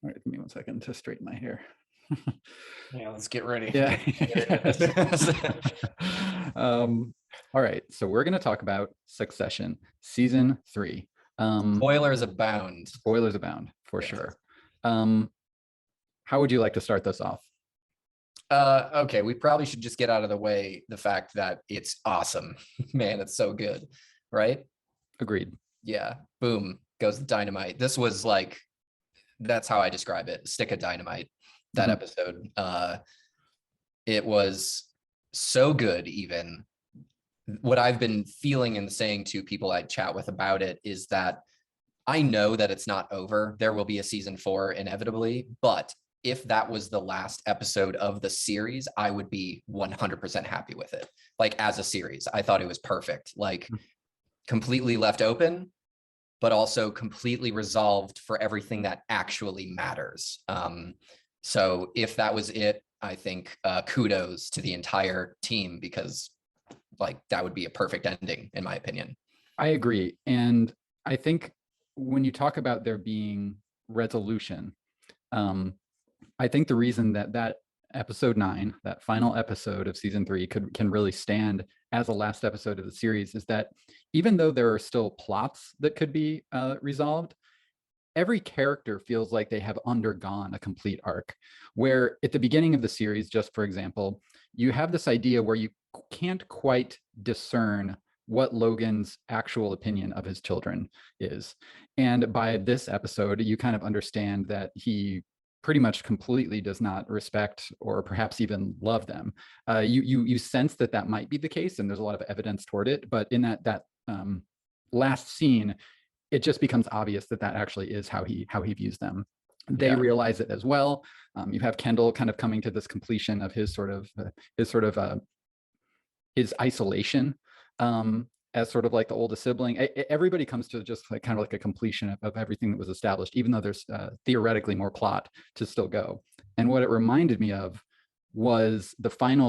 All right, give me 1 second to straighten my hair. Yeah, let's get ready. Yeah. All right, so we're going to talk about Succession, season 3. Spoilers abound. Spoilers abound, for Yes. sure. How would you like to start this off? Okay, we probably should just get out of the way the fact that it's awesome. Man, it's so good, right? Agreed. Yeah, boom, goes the dynamite. This was like, that's how I describe it, stick of dynamite, that episode. It was so good. Even what I've been feeling and saying to people I chat with about it is that I know that it's not over. There will be a season 4 inevitably, but if that was the last episode of the series, I would be 100% happy with it. Like, as a series, I thought it was perfect. Like, completely left open, but also completely resolved for everything that actually matters. So if that was it, I think kudos to the entire team, because like that would be a perfect ending, in my opinion. I agree. And I think when you talk about there being resolution, I think the reason that episode 9, that final episode of season 3, can really stand as a last episode of the series is that even though there are still plots that could be resolved, every character feels like they have undergone a complete arc. Where at the beginning of the series, just for example, you have this idea where you can't quite discern what Logan's actual opinion of his children is. And by this episode, you kind of understand that he pretty much completely does not respect or perhaps even love them. You sense that might be the case, and there's a lot of evidence toward it. But in that last scene, it just becomes obvious that actually is how he views them. They realize it as well. You have Kendall kind of coming to this completion of his isolation as sort of like the oldest sibling. Everybody comes to just like kind of like a completion of everything that was established, even though there's theoretically more plot to still go. And what it reminded me of was the final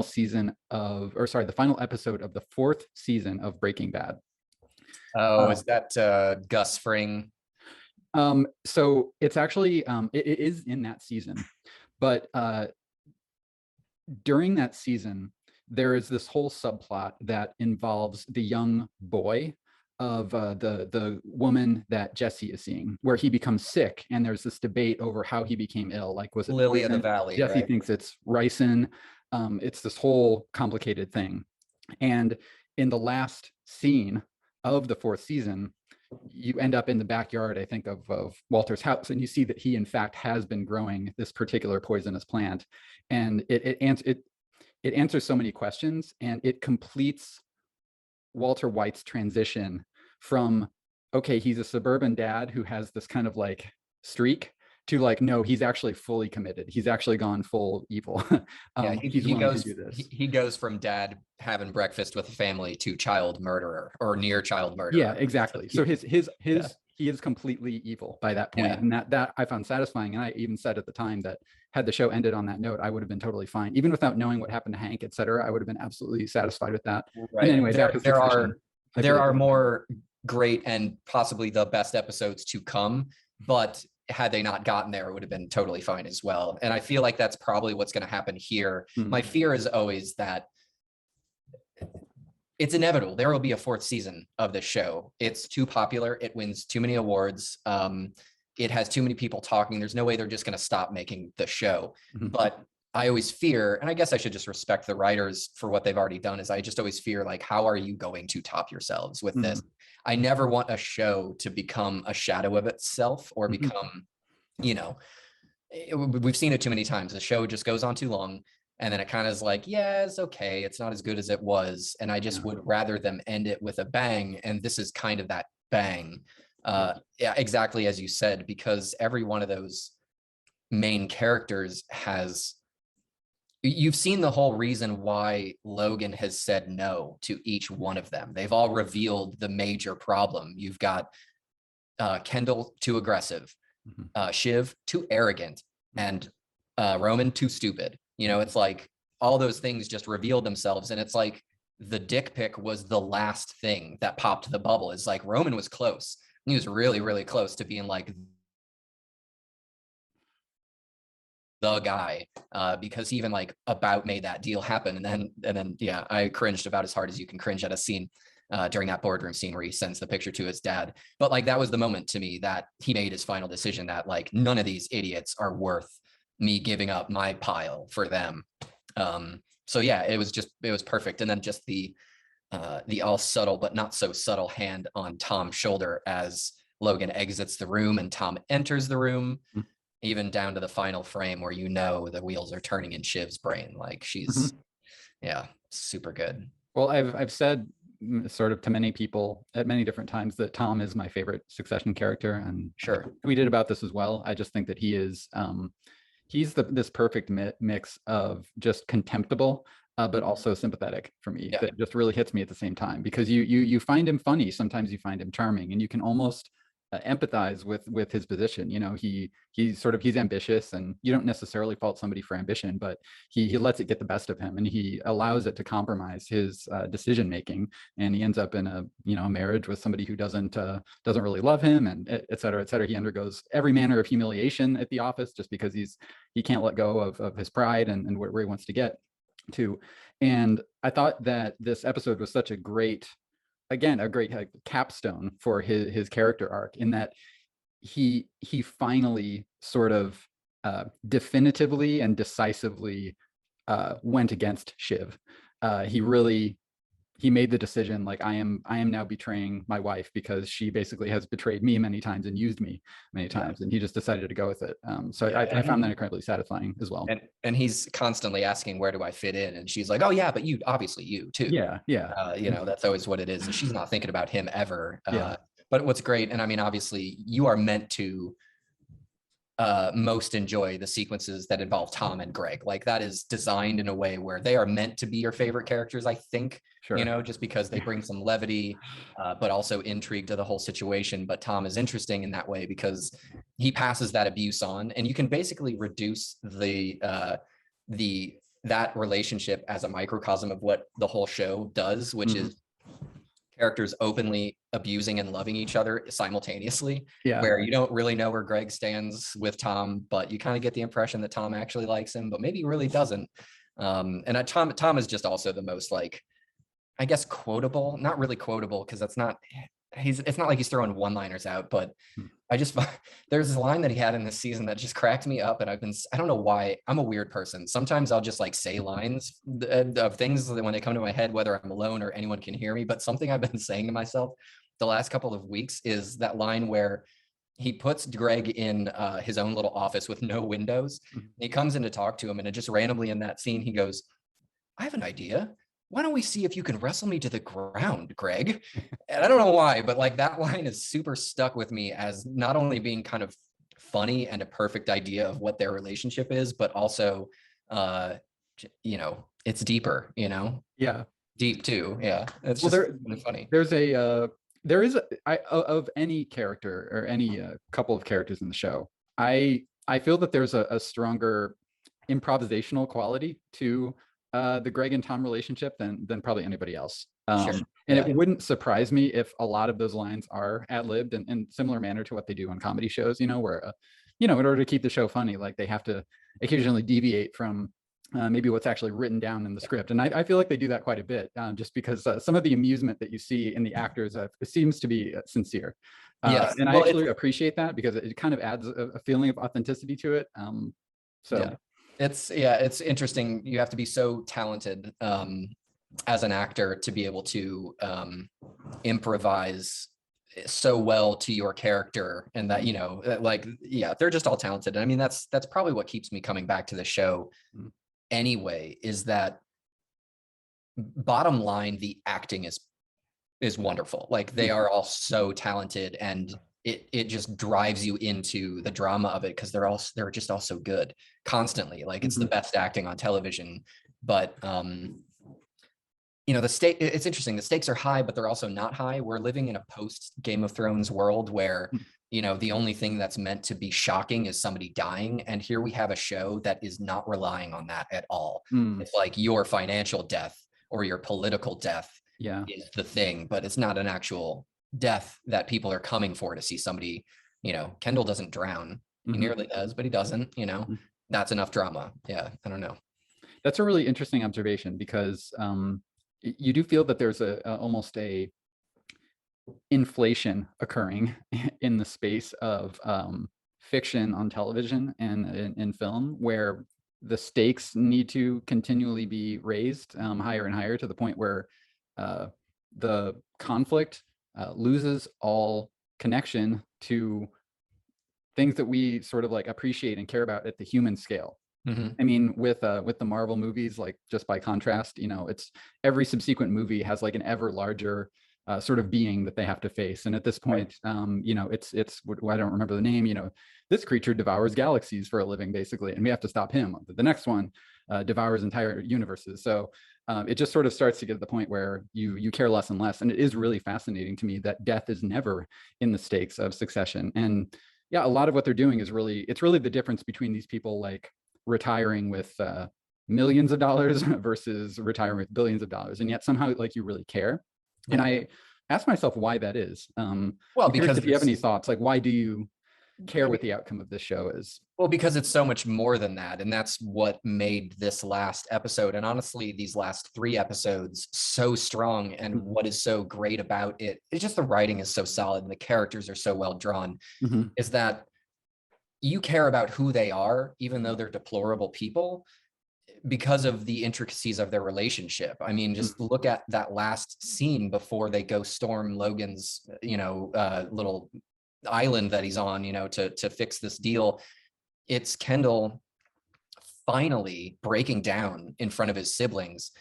episode of the 4th season of Breaking Bad. Oh, is that Gus Fring? So it's actually it is in that season, but during that season, there is this whole subplot that involves the young boy of the woman that Jesse is seeing, where he becomes sick, and there's this debate over how he became ill. Like, was it Lily of poison? the Valley? Jesse right? thinks it's ricin. It's this whole complicated thing. And in the last scene of the 4th season, you end up in the backyard, I think, of Walter's house, and you see that he, in fact, has been growing this particular poisonous plant, and it answers so many questions, and it completes Walter White's transition from, okay, he's a suburban dad who has this kind of like streak, to like, no, he's actually fully committed. He's actually gone full evil. Yeah, he goes to do this. He goes from dad having breakfast with a family to child murderer, or near child murderer. Yeah, exactly. So he is completely evil by that point. And that I found satisfying. And I even said at the time that had the show ended on that note, I would have been totally fine, even without knowing what happened to Hank, etc. I would have been absolutely satisfied with that. Right. And anyway, there are more great and possibly the best episodes to come, but had they not gotten there, it would have been totally fine as well. And I feel like that's probably what's going to happen here. My fear is always that it's inevitable. There will be a 4th season of this show. It's too popular. It wins too many awards. It has too many people talking. There's no way they're just going to stop making the show. But I always fear, and I guess I should just respect the writers for what they've already done, is I just always fear, like, how are you going to top yourselves with this? I never want a show to become a shadow of itself, or become, we've seen it too many times. The show just goes on too long, and then it kind of is like, yeah, it's okay. It's not as good as it was. And I just would rather them end it with a bang. And this is kind of that bang. Yeah, exactly as you said, because every one of those main characters you've seen the whole reason why Logan has said no to each one of them. They've all revealed the major problem. You've got Kendall, too aggressive, Shiv, too arrogant, and Roman, too stupid. It's like all those things just revealed themselves. And it's like the dick pic was the last thing that popped the bubble. It's like Roman was close. He was really, really close to being like the guy, because he even like about made that deal happen. And then yeah, I cringed about as hard as you can cringe at a scene during that boardroom scene where he sends the picture to his dad. But like that was the moment to me that he made his final decision that like none of these idiots are worth me giving up my pile for them. So yeah, it was perfect. And then just the all subtle but not so subtle hand on Tom's shoulder as Logan exits the room and Tom enters the room, even down to the final frame where you know the wheels are turning in Shiv's brain. Like she's yeah, super good. Well, I've said sort of to many people at many different times that Tom is my favorite Succession character, and Sure. I tweeted about this as well. I just think that he is he's this perfect mix of just contemptible but also sympathetic for me. Yeah. That just really hits me at the same time, because you find him funny, sometimes you find him charming, and you can almost empathize with his position. You know, he's ambitious, and you don't necessarily fault somebody for ambition, but he lets it get the best of him, and he allows it to compromise his decision making, and he ends up in a marriage with somebody who doesn't really love him, and et cetera, et cetera. He undergoes every manner of humiliation at the office just because he can't let go of his pride and where he wants to get to. And I thought that this episode was such a great capstone for his character arc, in that he finally sort of definitively and decisively went against Shiv. He made the decision, like, I am now betraying my wife because she basically has betrayed me many times and used me many times, and he just decided to go with it. So I found that incredibly satisfying as well. And he's constantly asking, where do I fit in? And she's like, oh yeah, but you too. Yeah. That's always what it is. And she's not thinking about him ever. But what's great, and I mean, obviously you are meant to most enjoy the sequences that involve Tom and Greg. Like that is designed in a way where they are meant to be your favorite characters, I think. Sure. Just because they bring some levity, but also intrigue to the whole situation. But Tom is interesting in that way because he passes that abuse on, and you can basically reduce that relationship as a microcosm of what the whole show does, which is characters openly abusing and loving each other simultaneously, where you don't really know where Greg stands with Tom, but you kind of get the impression that Tom actually likes him, but maybe he really doesn't. And Tom is just also the most, like, I guess, quotable, not really quotable, because it's not like he's throwing one-liners out, but there's this line that he had in this season that just cracked me up, and I don't know why. I'm a weird person. Sometimes I'll just like say lines of things that when they come to my head, whether I'm alone or anyone can hear me. But something I've been saying to myself the last couple of weeks is that line where he puts Greg in his own little office with no windows. He comes in to talk to him, and it just randomly in that scene, he goes, I have an idea. Why don't we see if you can wrestle me to the ground, Greg? And I don't know why, but like that line is super stuck with me as not only being kind of funny and a perfect idea of what their relationship is, but also, it's deeper, Yeah. Deep too. Yeah. It's just really funny. Of any character or any couple of characters in the show, I feel that there's a stronger improvisational quality to the Greg and Tom relationship than probably anybody else. It wouldn't surprise me if a lot of those lines are ad-libbed in similar manner to what they do on comedy shows, where, in order to keep the show funny, like they have to occasionally deviate from maybe what's actually written down in the script. And I feel like they do that quite a bit, just because some of the amusement that you see in the actors seems to be sincere. And I actually appreciate that because it kind of adds a feeling of authenticity to it. It's interesting. You have to be so talented as an actor to be able to improvise so well to your character, and that they're just all talented. I mean, that's probably what keeps me coming back to the show anyway, is that bottom line, the acting is wonderful. Like they are all so talented, and it just drives you into the drama of it because they're just all so good constantly. Like it's the best acting on television. But it's interesting. The stakes are high, but they're also not high. We're living in a post Game of Thrones world where the only thing that's meant to be shocking is somebody dying. And here we have a show that is not relying on that at all. It's like your financial death or your political death is the thing, but it's not an actual death that people are coming for to see somebody. Kendall doesn't drown. He nearly does, but he doesn't. that's enough drama. Yeah, I don't know. That's a really interesting observation, because you do feel that there's almost a inflation occurring in the space of fiction on television and in film, where the stakes need to continually be raised higher and higher, to the point where the conflict loses all connection to things that we sort of like appreciate and care about at the human scale. Mhm. I mean, with the Marvel movies, like, just by contrast, it's every subsequent movie has like an ever larger sort of being that they have to face. And at this point, it's I don't remember the name. This creature devours galaxies for a living, basically, and we have to stop him. The next one devours entire universes. So it just sort of starts to get to the point where you care less and less. And it is really fascinating to me that death is never in the stakes of Succession. And yeah, a lot of what they're doing is it's really the difference between these people like retiring with millions of dollars versus retiring with billions of dollars, and yet somehow like you really care. And I ask myself why that is. Well, I'm curious because if you have any thoughts, like, why do you care what the outcome of this show is? Well, because it's so much more than that. And that's what made this last episode, and honestly, these last 3 episodes, so strong. And what is so great about it, it's just the writing is so solid and the characters are so well drawn, is that you care about who they are, even though they're deplorable people, because of the intricacies of their relationship. I mean, just look at that last scene before they go storm Logan's, little island that he's on, to fix this deal. It's Kendall finally breaking down in front of his siblings,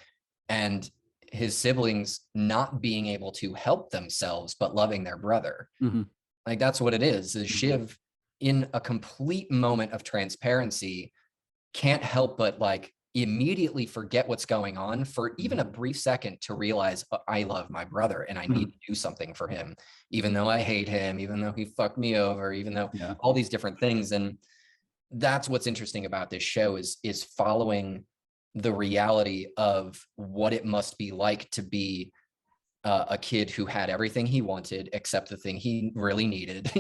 and his siblings not being able to help themselves, but loving their brother. Like, that's what it is Shiv, in a complete moment of transparency, can't help but like immediately forget what's going on for even a brief second to realize, I love my brother and I need to do something for him, even though I hate him, even though he fucked me over, even though all these different things. And that's what's interesting about this show is following the reality of what it must be like to be a kid who had everything he wanted except the thing he really needed,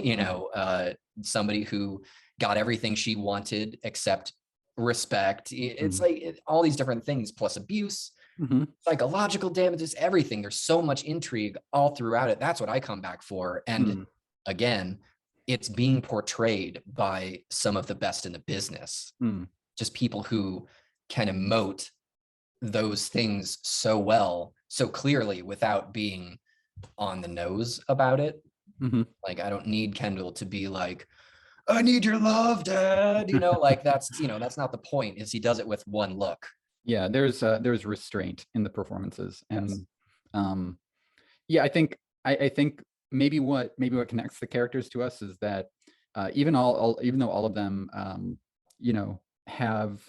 somebody who got everything she wanted except respect. It's like all these different things, plus abuse, psychological damages, everything. There's so much intrigue all throughout it. That's what I come back for. And again, it's being portrayed by some of the best in the business, just people who can emote those things so well, so clearly, without being on the nose about it. Like, I don't need Kendall to be like, I need your love, Dad. Like, that's not the point. Is he does it with one look. Yeah, there's restraint in the performances. And I think maybe what connects the characters to us is that even though all of them have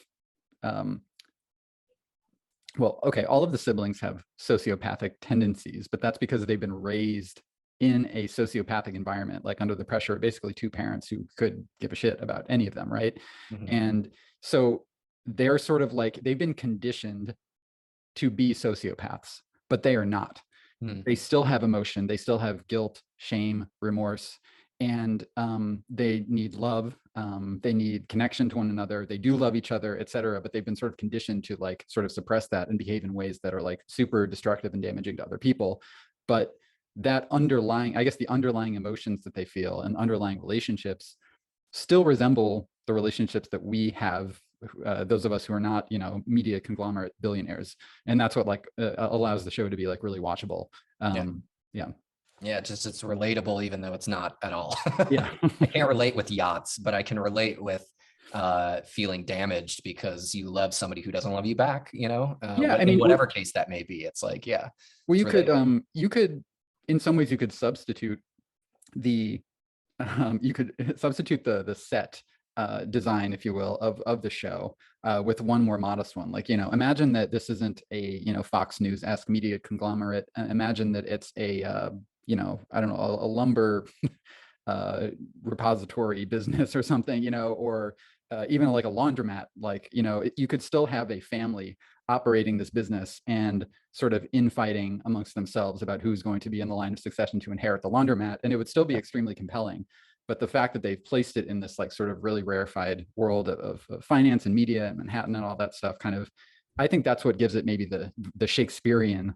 all of the siblings have sociopathic tendencies, but that's because they've been raised in a sociopathic environment, like under the pressure of basically 2 parents who could give a shit about any of them, right? And so they're sort of like, they've been conditioned to be sociopaths, but they are not. They still have emotion, they still have guilt, shame, remorse, and they need love, they need connection to one another, they do love each other, etc. But they've been sort of conditioned to like sort of suppress that and behave in ways that are like super destructive and damaging to other people. But that underlying, I guess, the underlying emotions that they feel and underlying relationships still resemble the relationships that we have, those of us who are not, media conglomerate billionaires. And that's what like allows the show to be like really watchable. It's relatable, even though it's not at all. I can't relate with yachts, but I can relate with feeling damaged because you love somebody who doesn't love you back, whatever case that may be. It's like, well, you could in some ways you could substitute the set design, if you will, of the show with one more modest one. Like, imagine that this isn't a Fox News-esque media conglomerate. Imagine that it's a I don't know, a lumber repository business or something, or even like a laundromat. Like, you could still have a family operating this business and sort of infighting amongst themselves about who's going to be in the line of succession to inherit the laundromat, and it would still be extremely compelling. But the fact that they've placed it in this like sort of really rarefied world of finance and media and Manhattan and all that stuff, kind of, I think that's what gives it maybe the Shakespearean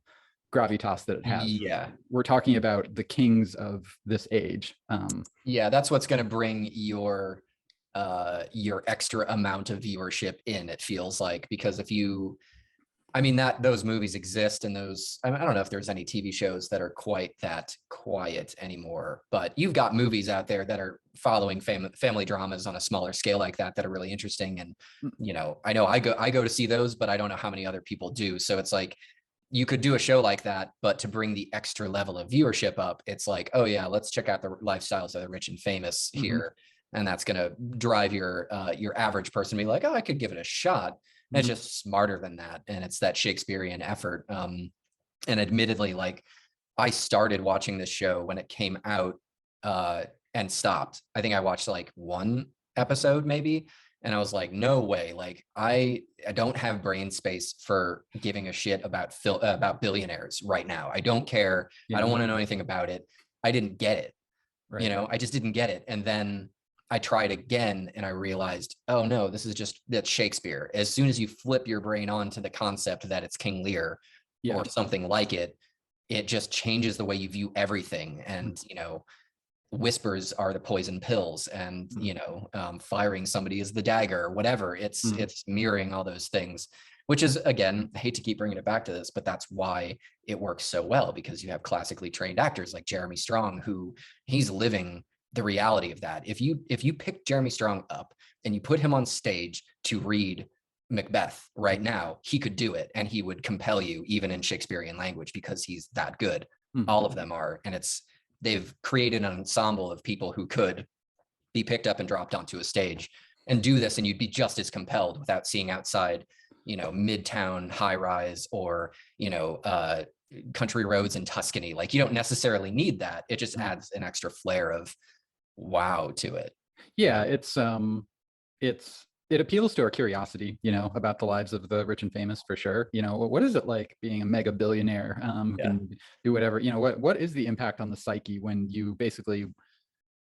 gravitas that it has. Yeah. We're talking about the kings of this age. Yeah, that's what's going to bring your extra amount of viewership in, it feels like, because if you, I mean, that those movies exist, and those, I don't know if there's any TV shows that are quite that quiet anymore, but you've got movies out there that are following family dramas on a smaller scale like that are really interesting. And, you know I go to see those, but I don't know how many other people do. So it's like, you could do a show like that, but to bring the extra level of viewership up, it's like, oh yeah, let's check out the lifestyles of the rich and famous here. And that's going to drive your average person to be like, oh, I could give it a shot. And it's just smarter than that. And it's that Shakespearean effort. And admittedly, like, I started watching this show when it came out and stopped. I think I watched like one episode maybe. And I was like, no way. Like, I don't have brain space for giving a shit about billionaires right now. I don't care. I don't want to know anything about it. I didn't get it. Right. You know, I just didn't get it. And then I tried again and I realized, oh no, that's Shakespeare. As soon as you flip your brain on to the concept that it's King Lear or something like it, it just changes the way you view everything. And, you know, whispers are the poison pills, and, you know, firing somebody is the dagger, whatever. It's mirroring all those things, which is, again, I hate to keep bringing it back to this, but that's why it works so well, because you have classically trained actors like Jeremy Strong, who he's living the reality of that. If you pick Jeremy Strong up and you put him on stage to read Macbeth right now, he could do it, and he would compel you even in Shakespearean language, because he's that good. All of them are. And they've created an ensemble of people who could be picked up and dropped onto a stage and do this, and you'd be just as compelled without seeing outside, you know, Midtown high rise, or, you know, country roads in Tuscany. Like, you don't necessarily need that. It just adds an extra flair of wow to it. Yeah, it appeals to our curiosity, you know, about the lives of the rich and famous, for sure. You know, what is it like being a mega billionaire who can do whatever? You know, what is the impact on the psyche when you basically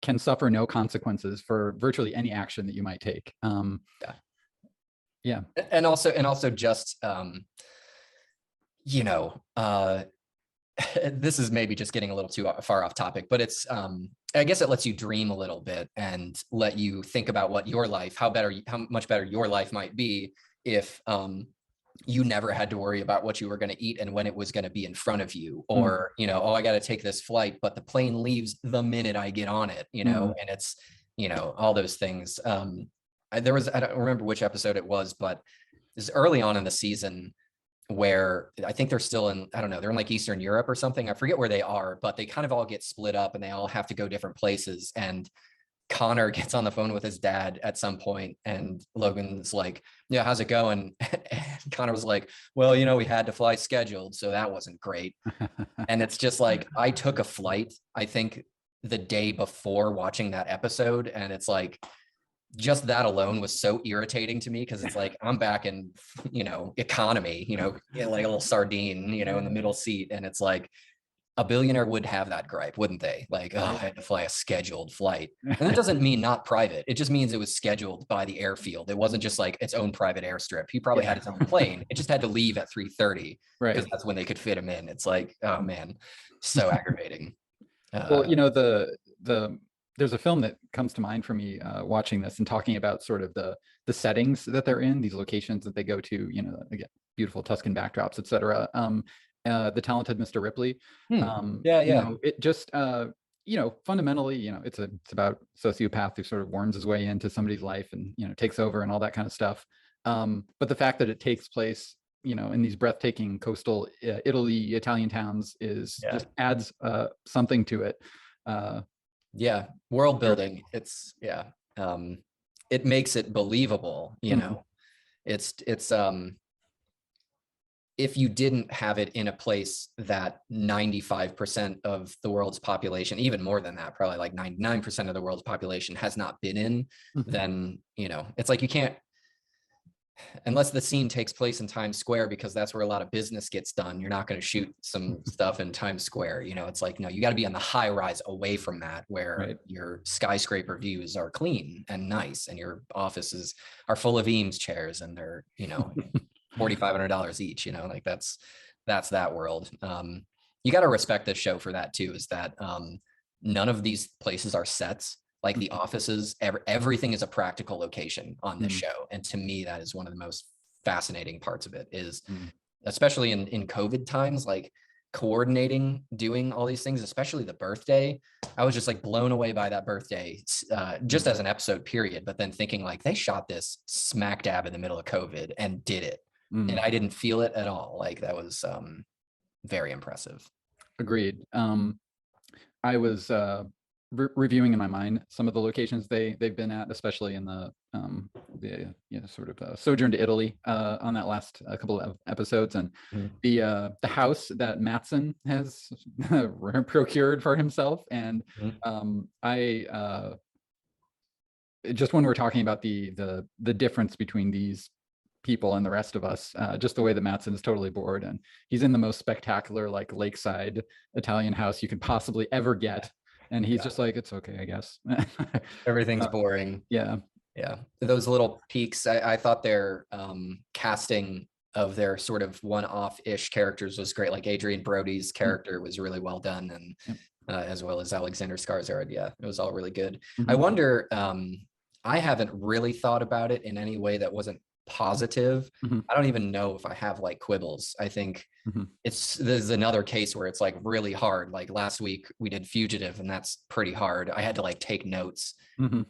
can suffer no consequences for virtually any action that you might take? Yeah. And also just you know, this is maybe just getting a little too far off topic, but it's I guess it lets you dream a little bit and let you think about what your life, how much better your life might be if you never had to worry about what you were going to eat and when it was going to be in front of you, or, you know, oh, I got to take this flight, but the plane leaves the minute I get on it, you know, and it's, you know, all those things. I don't remember which episode it was, but this is early on in the season, where I think they're still in, I don't know, they're in like Eastern Europe or something. I forget where they are, but they kind of all get split up and they all have to go different places. And Connor gets on the phone with his dad at some point, and Logan's like, yeah, how's it going? And Connor was like, well, you know, we had to fly scheduled, so that wasn't great. And it's just like, I took a flight, I think, the day before watching that episode. And it's like, just that alone was so irritating to me, because it's like, I'm back in, you know, economy, you know, like a little sardine, you know, in the middle seat. And it's like, a billionaire would have that gripe, wouldn't they? Like, oh, I had to fly a scheduled flight. And that doesn't mean not private. It just means it was scheduled by the airfield. It wasn't just like its own private airstrip. He probably had his own plane. It just had to leave at 3:30, because that's when they could fit him in. It's like, oh man, so aggravating. Well, you know, there's a film that comes to mind for me watching this and talking about sort of the settings that they're in, these locations that they go to, you know, again, beautiful Tuscan backdrops, et cetera. The Talented Mr. Ripley. You know, it just, you know, fundamentally, you know, it's about a sociopath who sort of worms his way into somebody's life and, you know, takes over and all that kind of stuff. But the fact that it takes place, you know, in these breathtaking coastal Italy, Italian towns just adds something to it. World building. It's it makes it believable, you know. It's if you didn't have it in a place that 95% of the world's population, even more than that, probably like 99% of the world's population has not been in, then, you know, it's like, you can't, unless the scene takes place in Times Square, because that's where a lot of business gets done. You're not going to shoot some stuff in Times Square. You know, it's like, no, you got to be on the high rise away from that, where Right. your skyscraper views are clean and nice, and your offices are full of Eames chairs, and they're, you know, $4,500 each. You know, like that's that world. You got to respect this show for that too. Is that none of these places are sets. Like the offices, everything is a practical location on this show. And to me, that is one of the most fascinating parts of it, is especially in COVID times, like coordinating, doing all these things, especially the birthday. I was just like blown away by that birthday, just as an episode period. But then thinking like, they shot this smack dab in the middle of COVID and did it. And I didn't feel it at all. Like that was very impressive. Agreed. I was reviewing in my mind some of the locations they've been at, especially in the sort of sojourn to Italy on that last couple of episodes, and the house that Mattson has procured for himself. And I just when we're talking about the difference between these people and the rest of us, just the way that Mattson is totally bored, and he's in the most spectacular like lakeside Italian house you could possibly ever get. And he's just like, it's okay, I guess. Everything's boring. Yeah. Yeah. Those little peaks, I thought their casting of their sort of one-off-ish characters was great. Like Adrian Brody's character was really well done. And as well as Alexander Skarsgård. Yeah, it was all really good. I wonder, I haven't really thought about it in any way that wasn't positive. I don't even know if I have like quibbles. I think there's another case where it's like really hard. Like last week we did Fugitive, and that's pretty hard. I had to like take notes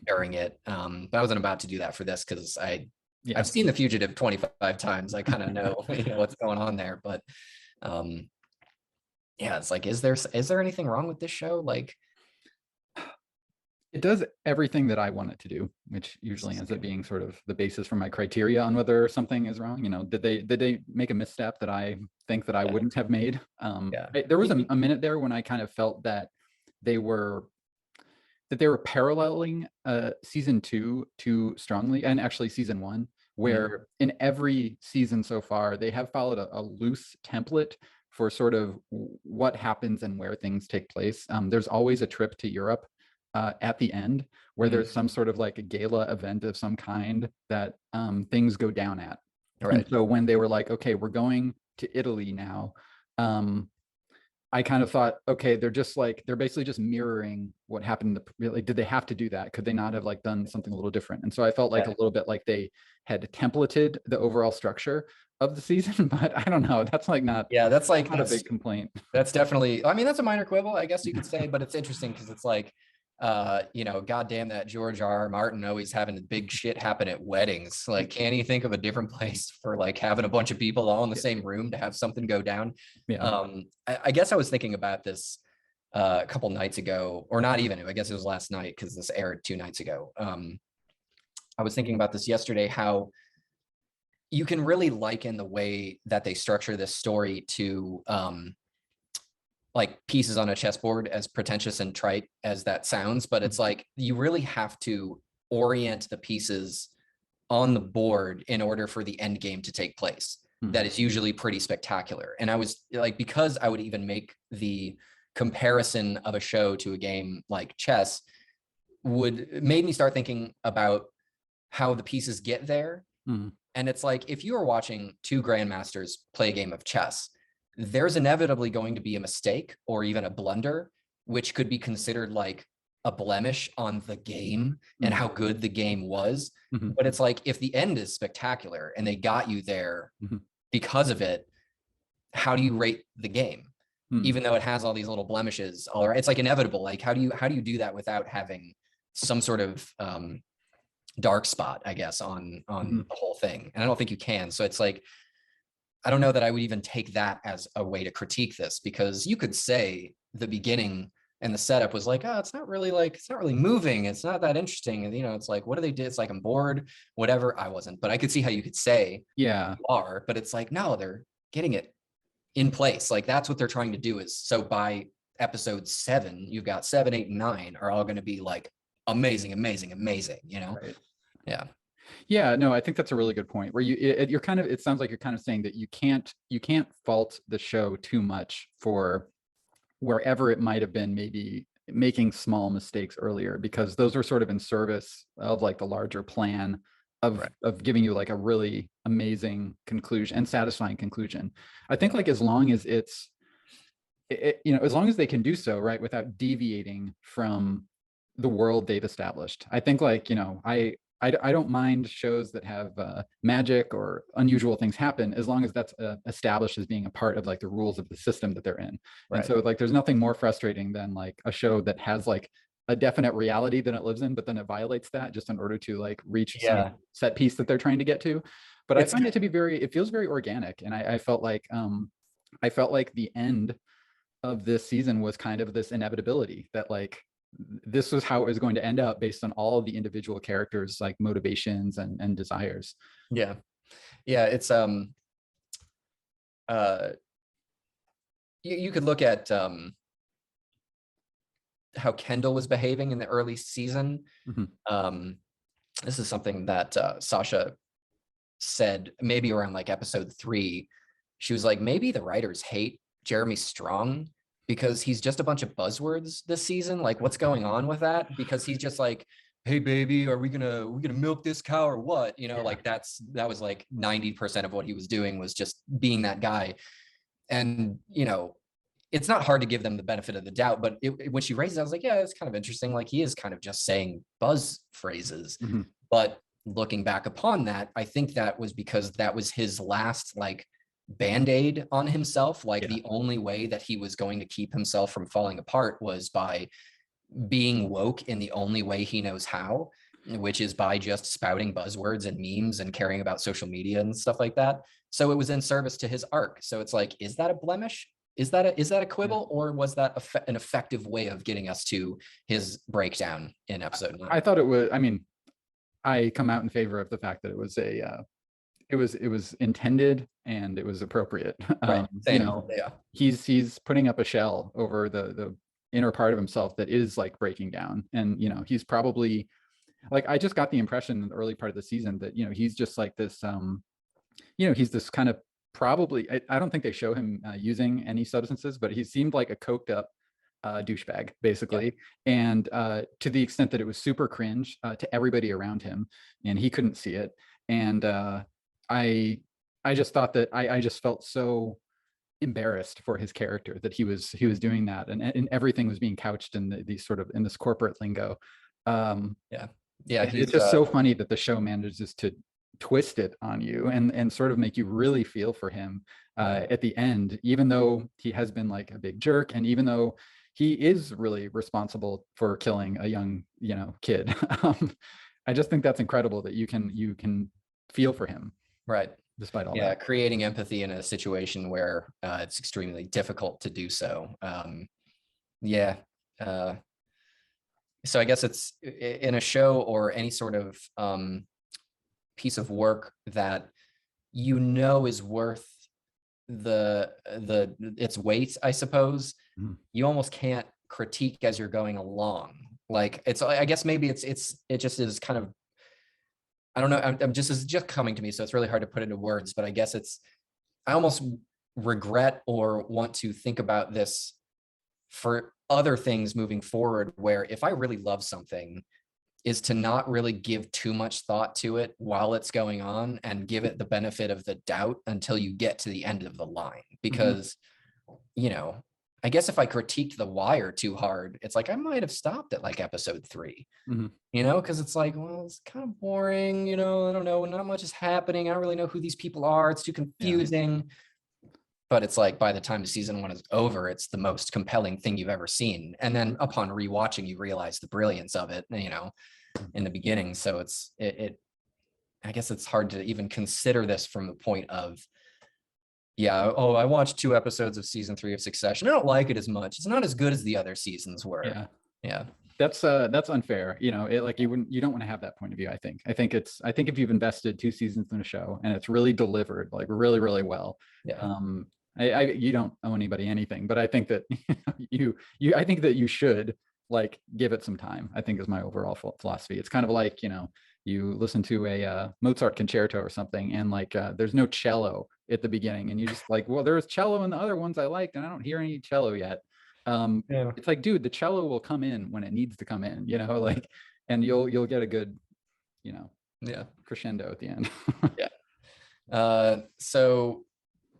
during it. But I wasn't about to do that for this, because I've seen The Fugitive 25 times. I kind of know, what's going on there. But yeah, it's like, is there anything wrong with this show? Like, it does everything that I want it to do, which usually ends up being sort of the basis for my criteria on whether something is wrong. Did they make a misstep that I think that I wouldn't have made? There was a minute there when I kind of felt that they were paralleling season 2 too strongly, and actually season 1, where in every season so far they have followed a loose template for sort of what happens and where things take place. There's always a trip to Europe at the end, where there's some sort of like a gala event of some kind that things go down at. Right. And so when they were like, okay, we're going to Italy now, I kind of thought, okay, they're basically just mirroring what happened. Like, did they have to do that? Could they not have like done something a little different? And so I felt like a little bit like they had templated the overall structure of the season, but I don't know. That's like not. Yeah, that's like not a big complaint. That's definitely. I mean, that's a minor quibble, I guess you could say, but it's interesting because it's like, goddamn that George R.R. Martin always having big shit happen at weddings. Like, can't he think of a different place for like having a bunch of people all in the same room to have something go down? I guess I was thinking about this a couple nights ago, or not even, I guess it was last night because this aired 2 nights ago. I was thinking about this yesterday, how you can really liken the way that they structure this story to like pieces on a chessboard, as pretentious and trite as that sounds, but it's like you really have to orient the pieces on the board in order for the end game to take place. That is usually pretty spectacular. And I was like, because I would even make the comparison of a show to a game like chess made me start thinking about how the pieces get there. And it's like, if you are watching 2 grandmasters play a game of chess, there's inevitably going to be a mistake or even a blunder, which could be considered like a blemish on the game and how good the game was. But it's like, if the end is spectacular and they got you there because of it, how do you rate the game? Even though it has all these little blemishes, all right, it's like inevitable. Like, how do you do that without having some sort of dark spot, I guess, on the whole thing? And I don't think you can. So it's like, I don't know that I would even take that as a way to critique this, because you could say the beginning and the setup was like, oh, it's not really moving. It's not that interesting. And, it's like, what do they do? It's like, I'm bored, whatever. I wasn't, but I could see how you could say, you are, but it's like, no, they're getting it in place. Like, that's what they're trying to do, is so by episode 7, you've got 7, 8, and 9 are all going to be like amazing, right. Yeah. Yeah, no, I think that's a really good point where you're kind of, it sounds like you're kind of saying that you can't fault the show too much for wherever it might have been maybe making small mistakes earlier, because those were sort of in service of like the larger plan of Right. of giving you like a really amazing conclusion and satisfying conclusion. I think Yeah. like as long as as long as they can do so, right, without deviating from the world they've established. I think like, I don't mind shows that have magic or unusual things happen as long as that's established as being a part of like the rules of the system that they're in. And Right. so like there's nothing more frustrating than like a show that has like a definite reality that it lives in, but then it violates that just in order to like reach some Yeah. set piece that they're trying to get to. But I It's find it to be it feels very organic. And I felt like the end of this season was kind of this inevitability that like this was how it was going to end up based on all of the individual characters like motivations and desires. yeah. Yeah. It's uh you could look at how Kendall was behaving in the early season. Mhm. Um, this is something that Sasha said maybe around like episode 3. She was like, maybe the writers hate Jeremy Strong because he's just a bunch of buzzwords this season. Like, what's going on with that? Because he's just like, hey baby, are we gonna milk this cow or what? You know, Yeah. like that was like 90% of what he was doing was just being that guy. And it's not hard to give them the benefit of the doubt, but when she raised it, I was like, yeah, it's kind of interesting. Like he is kind of just saying buzz phrases. Mhm. But looking back upon that, I think that was because that was his last like band-aid on himself. Like Yeah. the only way that he was going to keep himself from falling apart was by being woke in the only way he knows how, which is by just spouting buzzwords and memes and caring about social media and stuff like that. So it was in service to his arc. So it's like, is that a blemish? Is that a quibble, or was that an effective way of getting us to his breakdown in episode 9? I thought it was, I mean, I come out in favor of the fact that it was it was intended and it was appropriate. Right. Same. Yeah. He's putting up a shell over the inner part of himself that is like breaking down. And he's probably like, I just got the impression in the early part of the season that he's just like this he's this kind of, probably, I don't think they show him using any substances, but he seemed like a coked up douchebag basically. And to the extent that it was super cringe to everybody around him, and he couldn't see it. And I just thought that I just felt so embarrassed for his character that he was doing that, and everything was being couched in these sort of in this corporate lingo. Yeah. Yeah. It's just so funny that the show manages to twist it on you and sort of make you really feel for him at the end, even though he has been like a big jerk, and even though he is really responsible for killing a young kid. I just think that's incredible that you can feel for him right. despite all Yeah, that. creating empathy in a situation where it's extremely difficult to do so. Yeah. So I guess it's in a show or any sort of piece of work that is worth its weight, I suppose. Mhm. You almost can't critique as you're going along. Like I guess maybe it just is kind of, I don't know. It's just coming to me, so it's really hard to put into words. But I guess I almost regret or want to think about this for other things moving forward, where if I really love something, is to not really give too much thought to it while it's going on and give it the benefit of the doubt until you get to the end of the line. Because, I guess if I critiqued The Wire too hard, it's like I might have stopped at like episode 3, Mhm. because it's like, well, it's kind of boring, I don't know, not much is happening. I don't really know who these people are. It's too confusing. But it's like by the time season 1 is over, it's the most compelling thing you've ever seen. And then upon rewatching, you realize the brilliance of it, in the beginning. So I guess it's hard to even consider this from the point of, I watched 2 episodes of season 3 of Succession. I don't like it as much. It's not as good as the other seasons were. Yeah. Yeah. That's unfair. Like you don't want to have that point of view. I think if you've invested 2 seasons in a show and it's really delivered like really, really well, Yeah. you don't owe anybody anything, but I think that I think that you should like give it some time, I think, is my overall philosophy. It's kind of like, you listen to a Mozart concerto or something, and like there's no cello at the beginning, and you just like, well, there's cello in the other ones I liked, and I don't hear any cello yet. Yeah. It's like, dude, the cello will come in when it needs to come in, you know, like, and you'll get a good, you know, Yeah. crescendo at the end. So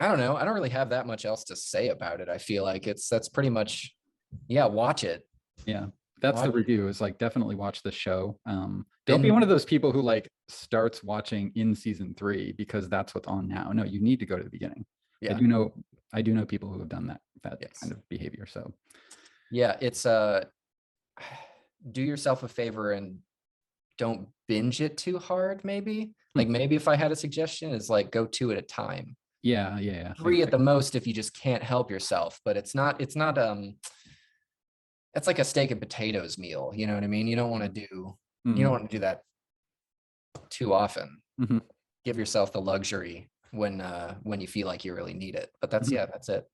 I don't know. I don't really have that much else to say about it. I feel like that's pretty much, yeah, watch it. Yeah, that's the Watch it. review, is like, definitely watch the show. Don't be Binge- one of those people who like starts watching in season 3 because that's what's on now. No, you need to go to the beginning. I Yeah. do know people who have done that Yes. kind of behavior. So Yeah, it's do yourself a favor and don't binge it too hard, maybe. Like maybe if I had a suggestion is like go 2 at a time. yeah. 3 at the most if you just can't help yourself, but it's not it's like a steak and potatoes meal, you know what I mean? You don't want to do that too often. Mhm. Give yourself the luxury when you feel like you really need it. But that's Mhm. that's it.